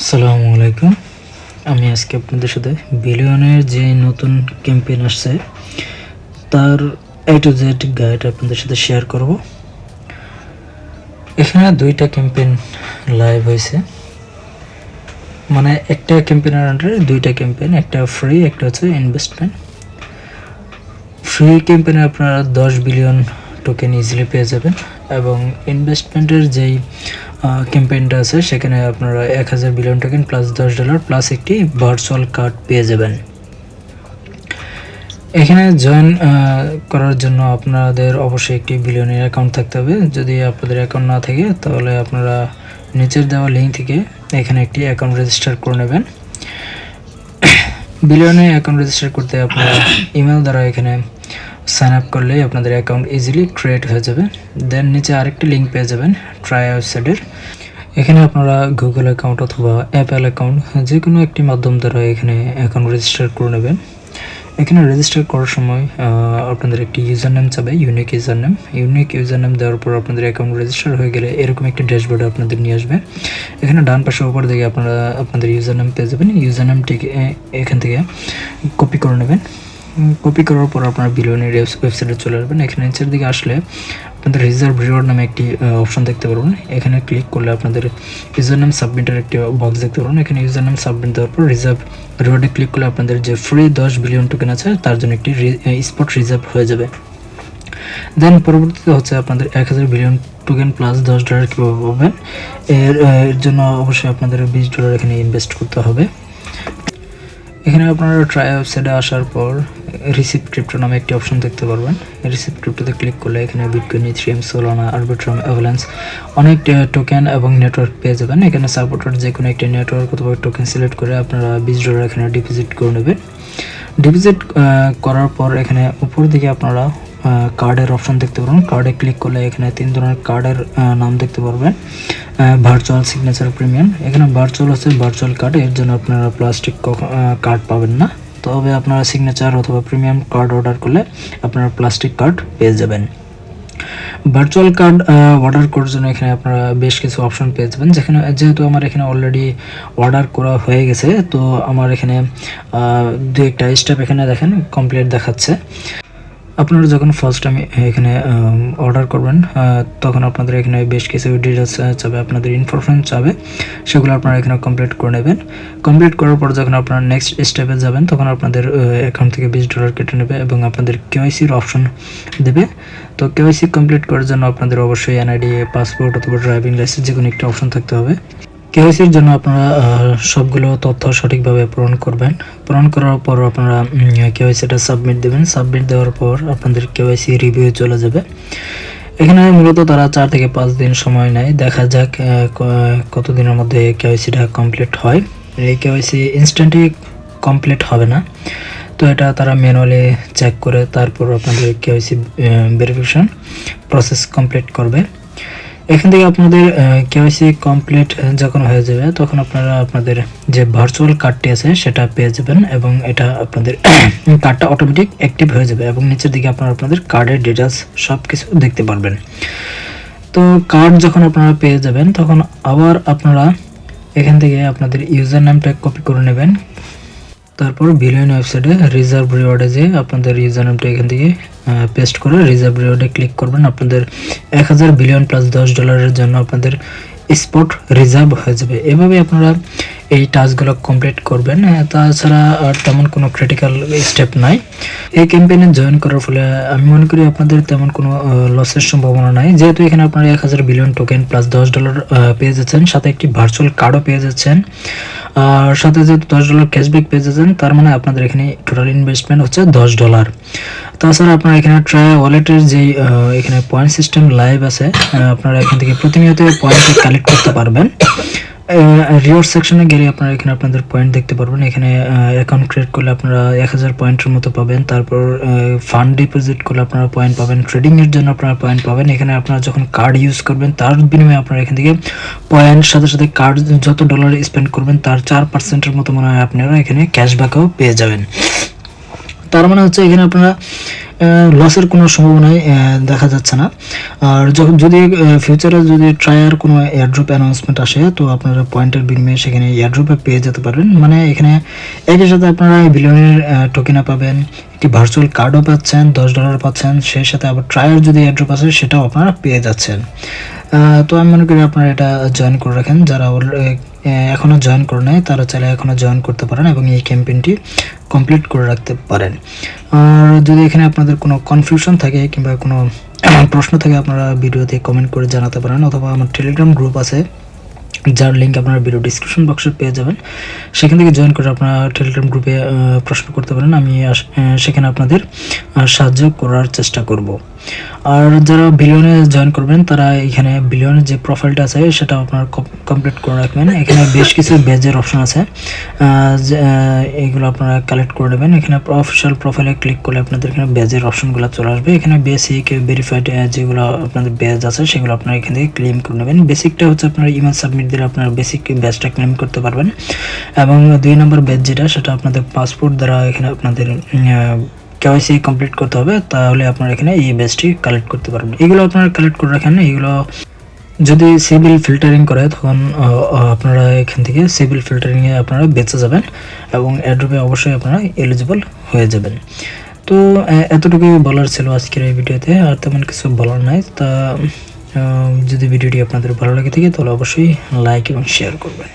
আসসালামু আলাইকুম। আমি আজকে আপনাদের সাথে বিলিয়নের যে নতুন ক্যাম্পেইন আসছে তার A to Z গাইড আপনাদের সাথে শেয়ার করব। এখানে দুইটা ক্যাম্পেইন লাইভ হয়েছে, মানে একটা ক্যাম্পেইনের আন্ডারে দুইটা ক্যাম্পেইন, একটা ফ্রি একটা হচ্ছে ইনভেস্টমেন্ট। ফ্রি ক্যাম্পেইনে আপনারা 10 বিলিয়ন টোকেন ইজিলি পেয়ে যাবেন এবং ইনভেস্টমেন্টের যেই ক্যাম্পেইনটা আছে সেখানে আপনারা 1000 বিলিয়ন টোকেন প্লাস $10 প্লাস একটি ভার্চুয়াল কার্ড পেয়ে যাবেন। এখানে জয়েন করার জন্য আপনাদের অবশ্যই একটি বিলিয়নের অ্যাকাউন্ট থাকতে হবে। যদি আপনাদের অ্যাকাউন্ট না থাকে তাহলে আপনারা নিচের দেওয়া লিঙ্ক থেকে এখানে একটি অ্যাকাউন্ট রেজিস্টার করে নেবেন। বিলিয়নের অ্যাকাউন্ট রেজিস্টার করতে আপনারা ইমেল দ্বারা এখানে সাইন আপ করলেই আপনাদের অ্যাকাউন্ট ইজিলি ক্রিয়েট হয়ে যাবে। দেন নিচে আরেকটি লিঙ্ক পেয়ে যাবেন ট্রাই ওয়েবসাইটের। এখানে আপনারা গুগল অ্যাকাউন্ট অথবা অ্যাপেল অ্যাকাউন্ট যে কোনো একটি মাধ্যম দ্বারা এখানে অ্যাকাউন্ট রেজিস্টার করে নেবেন। এখানে রেজিস্টার করার সময় আপনাদের একটি ইউজার নেম চাবে, ইউনিক ইউজার নেম দেওয়ার পর আপনাদের অ্যাকাউন্ট রেজিস্টার হয়ে গেলে এরকম একটি ড্যাশবোর্ডে আপনাদের নিয়ে আসবে। এখানে ডান পাশে উপর দিকে আপনারা আপনাদের ইউজার নেম পেয়ে যাবেন। ইউজার নেমটিকে এখান থেকে কপি করে নেবেন। কপি করার পর আপনারা বিলিয়নের ওয়েবসাইটে চলে আসবেন। এখানে নিচের দিকে আসলে আপনাদের রিজার্ভ রিওয়ার্ড নামে একটি অপশন দেখতে পারবেন। এখানে ক্লিক করলে আপনাদের ইউজার নেম সাবমিটের একটি বক্স দেখতে পারবেন। এখানে ইউজার নেম সাবমিট দেওয়ার পর রিজার্ভ রিওয়ার্ডে ক্লিক করলে আপনাদের যে ফ্রি 10 বিলিয়ন টোকেন আছে তার জন্য একটি স্পট রিজার্ভ হয়ে যাবে। দেন পরবর্তীতে হচ্ছে আপনাদের 1000 বিলিয়ন টোকেন প্লাস $10 কীভাবে পাবেন, এর জন্য অবশ্যই আপনাদের $20 এখানে ইনভেস্ট করতে হবে। এখানে আপনারা ট্রাই ওয়েবসাইটে আসার পর রিসিভ ক্রিপ্টো নামে একটি অপশন দেখতে পারবেন। রিসিভ ক্রিপ্টোতে ক্লিক করলে এখানে bitcoin, Ethereum, Solana, Arbitrum, avalanche অনেক টোকেন এবং নেটওয়ার্ক পেয়ে যাবেন। এখানে সাপোর্টেড যে কোনো একটি নেটওয়ার্ক অথবা টোকেন সিলেক্ট করে আপনারা $20 এখানে ডিপোজিট করে নেবেন। ডিপোজিট করার পর এখানে উপর দিকে আপনারা কার্ডের অপশন দেখতে পারবেন। কার্ডে ক্লিক করলে এখানে 3 ধরনের কার্ডের নাম দেখতে পারবেন। Virtual, signature, premium. এখানে ভার্চুয়াল হচ্ছে ভার্চুয়াল কার্ড, এর জন্য আপনারা প্লাস্টিক কার্ড পাবেন না, তবে আপনারা সিগনেচার অথবা প্রিমিয়াম কার্ড অর্ডার করলে আপনারা প্লাস্টিক কার্ড পেয়ে যাবেন। ভার্চুয়াল কার্ড অর্ডার করার জন্য এখানে আপনারা বেশ কিছু অপশন পেয়ে যাবেন। যেহেতু আমার এখানে অলরেডি অর্ডার করা হয়ে গেছে, তো আমার এখানে দু একটা স্টেপ এখানে দেখেন কমপ্লিট দেখাচ্ছে। আপনারা যখন ফার্স্ট টাইম এখানে অর্ডার করবেন তখন আপনাদের এখানে বেশ কিছু ডিটেলস চাবে, আপনাদের ইনফরমেশন চাবে, সেগুলো আপনারা এখানে কমপ্লিট করে নেবেন। কমপ্লিট করার পর যখন আপনারা নেক্সট স্টেপে যাবেন তখন আপনাদের অ্যাকাউন্ট থেকে $20 কেটে নেবে এবং আপনাদের কেওয়াইসির অপশন দেবে। তো কেওয়াইসি কমপ্লিট করার জন্য আপনাদের অবশ্যই এনআইডি, পাসপোর্ট অথবা ড্রাইভিং লাইসেন্স যে কোনো একটা অপশন থাকতে হবে। কেওয়াইসির জন্য আপনারা সবগুলো তথ্য সঠিকভাবে পূরণ করবেন। পূরণ করার পর আপনারা কেওয়াইসিটা সাবমিট দেবেন। সাবমিট দেওয়ার পর আপনাদের কেওয়াইসি রিভিউ চলে যাবে। এখানে মূলত তারা 4 থেকে 5 দিন সময় নেয়। দেখা যাক কতদিনের মধ্যে কেওয়াইসিটা কমপ্লিট হয়। এই কেওয়াইসি ইনস্ট্যান্টলি কমপ্লিট হবে না, তো এটা তারা ম্যানুয়ালি চেক করে তারপর আপনাদের কেওয়াইসি ভেরিফিকেশন প্রসেস কমপ্লিট করবে। এখান থেকে আপনাদের কেওয়াইসি কমপ্লিট যখন হয়ে যাবে তখন আপনারা আপনাদের যে ভার্চুয়াল কার্ডটি আছে সেটা পেয়ে যাবেন এবং এটা আপনাদের কার্ডটা অটোমেটিক অ্যাক্টিভ হয়ে যাবে এবং নিচের দিকে আপনারা আপনাদের কার্ডের ডিটেলস সব কিছু দেখতে পারবেন। তো কার্ড যখন আপনারা পেয়ে যাবেন তখন আবার আপনারা এখান থেকে আপনাদের ইউজার নেমটা কপি করে নেবেন। তারপর বিলিয়ন ওয়েবসাইটে রিজার্ভ রিওয়ার্ডে যে আপনাদের ইউজার নেমটা এখান থেকে পেস্ট করে রিজার্ভ রিওয়ার্ডে ক্লিক করবেন। আপনাদের 1000 বিলিয়ন প্লাস $10 জন্য আপনাদের স্পট রিজার্ভ হয়ে যাবে। এভাবে আপনারা এই টাস্কগুলো কমপ্লিট করবেন। তাছাড়া আর তেমন কোনো ক্রিটিক্যাল স্টেপ নাই। এই ক্যাম্পেইনে জয়েন করার ফলে আমি মনে করি আপনাদের তেমন কোনো লসের সম্ভাবনা নাই, যেহেতু এখানে আপনারা 1000 বিলিয়ন টোকেন প্লাস $10 পেয়ে যাচ্ছেন, সাথে একটি ভার্চুয়াল কার্ডও পেয়ে যাচ্ছেন, আর সাথে যেহেতু $10 ক্যাশব্যাক পেয়ে যাচ্ছেন, তার মানে আপনাদের এখানে টোটাল ইনভেস্টমেন্ট হচ্ছে $10। তাছাড়া আপনারা এখানে ট্রাই ওয়ালেটের যেই এখানে পয়েন্ট সিস্টেম লাইভ আছে, আপনারা এখান থেকে প্রতিনিয়ত পয়েন্ট কালেক্ট করতে পারবেন। রিওয়ার্ড সেকশনে গেলে আপনারা এখানে আপনাদের পয়েন্ট দেখতে পারবেন। এখানে অ্যাকাউন্ট ক্রিয়েট করলে আপনারা 1000 পয়েন্টের মতো পাবেন। তারপর ফান্ড ডিপোজিট করলে আপনারা পয়েন্ট পাবেন। ট্রেডিংয়ের জন্য আপনারা পয়েন্ট পাবেন। এখানে আপনারা যখন কার্ড ইউজ করবেন তার বিনিময়ে আপনারা এখান থেকে পয়েন্ট সাথে সাথে কার্ড যত ডলার স্পেন্ড করবেন তার 4%-এর মতো মনে হয় আপনারা এখানে ক্যাশব্যাকও পেয়ে যাবেন। তার মানে হচ্ছে এখানে আপনারা লসের কোনো সম্ভাবনাই দেখা যাচ্ছে না। আর যদি ফিউচারে যদি ট্রায়ার কোনো এয়ারড্রপ অ্যানাউন্সমেন্ট আসে, তো আপনারা পয়েন্টের বিনিময়ে সেখানে এয়ারড্রপে পেয়ে যেতে পারবেন। মানে এখানে একই সাথে আপনারা বিলিয়নের টোকেনও পাবেন, একটি ভার্চুয়াল কার্ডও পাচ্ছেন, $10 পাচ্ছেন, সেই সাথে আবার ট্রায়ার যদি এয়ারড্রপ আছে সেটাও আপনারা পেয়ে যাচ্ছেন। তো আমি মনে করি আপনারা এটা জয়েন করে রাখেন। যারা এখনও জয়েন করে নেয় তারা চাইলে এখনও জয়েন করতে পারেন এবং এই ক্যাম্পেইনটি কমপ্লিট করে রাখতে পারেন। আর যদি এখানে আপনাদের কোনো কনফিউশন থাকে কিংবা কোনো প্রশ্ন থাকে, আপনারা ভিডিওতে কমেন্ট করে জানাতে পারেন, অথবা আমার টেলিগ্রাম গ্রুপ আছে যার লিঙ্ক আপনারা ভিডিও ডিসক্রিপশন বক্সে পেয়ে যাবেন। সেখান থেকে জয়েন করে আপনারা টেলিগ্রাম গ্রুপে প্রশ্ন করতে পারেন, আমি সেখানে আপনাদের সাহায্য করার চেষ্টা করব। আর যারা বিলিয়নে জয়েন করবেন তারা এখানে বিলিয়নের যে প্রোফাইলটা আছে সেটা আপনারা কমপ্লিট করে রাখবেন। এখানে বেশ কিছু ব্যাজের অপশন আছে, এইগুলো আপনারা কালেক্ট করে নেবেন। এখানে অফিসিয়াল প্রোফাইলে ক্লিক করলে আপনাদের এখানে ব্যাজের অপশনগুলো চলে আসবে। এখানে বেসিক, ভেরিফাইড যেগুলো আপনাদের ব্যাজ আছে সেগুলো আপনারা এখান থেকে ক্লেম করে নেবেন। বেসিকটা হচ্ছে আপনারা ইমেল সাবমিট দিলে আপনারা বেসিক ব্যাজটা ক্লেম করতে পারবেন, এবং 2 নম্বর ব্যাজ যেটা সেটা আপনাদের পাসপোর্ট দ্বারা এখানে আপনাদের কেওয়াইসি কমপ্লিট করতে হবে, তাহলে আপনারা এখানে এই ব্যাজটি কালেক্ট করতে পারবেন। এগুলো আপনারা কালেক্ট করে রাখেন। এগুলো যদি সিভিল ফিল্টারিং করে তখন আপনারা এখান থেকে সিভিল ফিল্টারিংয়ে আপনারা বেঁচে যাবেন এবং এয়ারড্রপে অবশ্যই আপনারা এলিজিবল হয়ে যাবেন। তো এতটুকুই বলার ছিল আজকের এই ভিডিওতে, আর তেমন কিছু বলার নাই। তা যদি ভিডিওটি আপনাদের ভালো লাগে থাকে তাহলে অবশ্যই লাইক এবং শেয়ার করবেন।